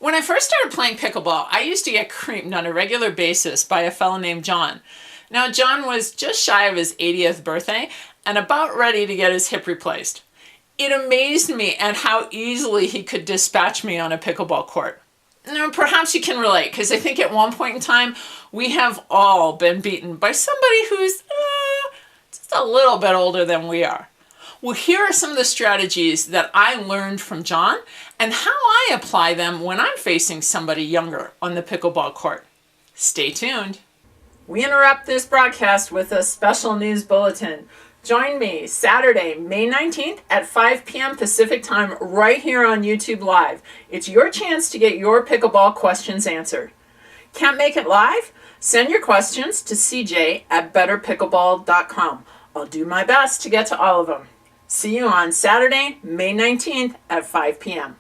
When I first started playing pickleball, I used to get creamed on a regular basis by a fellow named John. Now, John was just shy of his 80th birthday and about ready to get his hip replaced. It amazed me at how easily he could dispatch me on a pickleball court. Now, perhaps you can relate, because I think at one point in time, we have all been beaten by somebody who's just a little bit older than we are. Well, here are some of the strategies that I learned from John and how I apply them when I'm facing somebody younger on the pickleball court. Stay tuned. We interrupt this broadcast with a special news bulletin. Join me Saturday, May 19th at 5 p.m. Pacific time right here on YouTube Live. It's your chance to get your pickleball questions answered. Can't make it live? Send your questions to cj@betterpickleball.com. I'll do my best to get to all of them. See you on Saturday, May 19th at 5 p.m.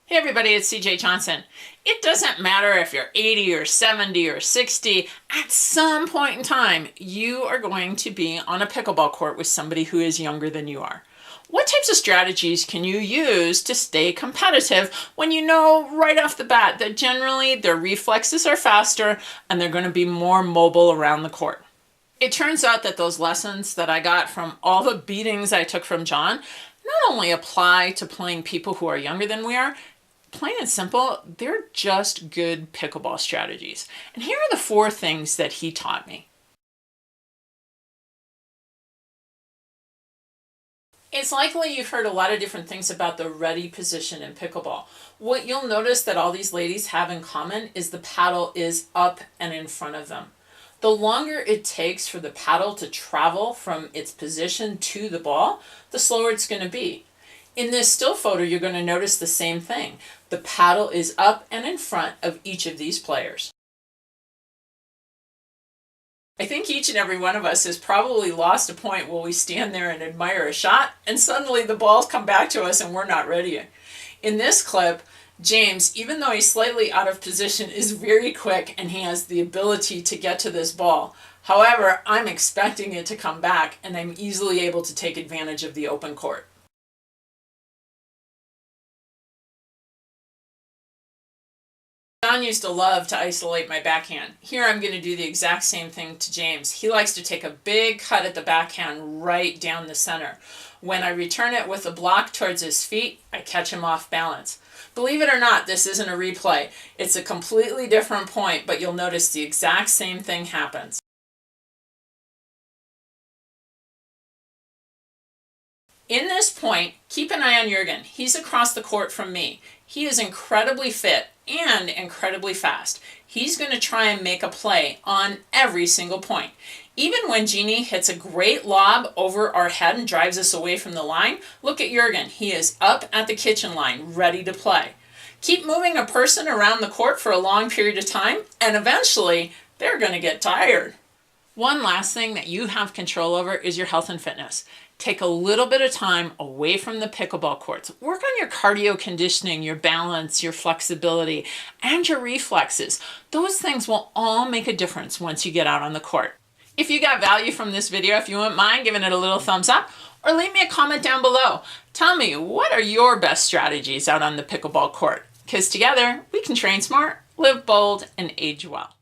Hey everybody, it's CJ Johnson. It doesn't matter if you're 80 or 70 or 60, at some point in time, you are going to be on a pickleball court with somebody who is younger than you are. What types of strategies can you use to stay competitive when you know right off the bat that generally their reflexes are faster and they're going to be more mobile around the court? It turns out that those lessons that I got from all the beatings I took from John not only apply to playing people who are younger than we are, plain and simple, they're just good pickleball strategies. And here are the 4 things that he taught me. It's likely you've heard a lot of different things about the ready position in pickleball. What you'll notice that all these ladies have in common is the paddle is up and in front of them. The longer it takes for the paddle to travel from its position to the ball, the slower it's going to be. In this still photo, you're going to notice the same thing. The paddle is up and in front of each of these players. I think each and every one of us has probably lost a point where we stand there and admire a shot, and suddenly the balls come back to us and we're not ready. In this clip, James, even though he's slightly out of position, is very quick and he has the ability to get to this ball. However, I'm expecting it to come back and I'm easily able to take advantage of the open court. John used to love to isolate my backhand. Here I'm going to do the exact same thing to James. He likes to take a big cut at the backhand right down the center. When I return it with a block towards his feet, I catch him off balance. Believe it or not, this isn't a replay. It's a completely different point, but you'll notice the exact same thing happens. In this point, keep an eye on Jurgen. He's across the court from me. He is incredibly fit and incredibly fast. He's going to try and make a play on every single point. Even when Jeannie hits a great lob over our head and drives us away from the line, look at Jurgen. He is up at the kitchen line, ready to play. Keep moving a person around the court for a long period of time, and eventually they're going to get tired. One last thing that you have control over is your health and fitness. Take a little bit of time away from the pickleball courts. Work on your cardio conditioning, your balance, your flexibility, and your reflexes. Those things will all make a difference once you get out on the court. If you got value from this video, if you wouldn't mind giving it a little thumbs up, or leave me a comment down below. Tell me, what are your best strategies out on the pickleball court? Because together, we can train smart, live bold, and age well.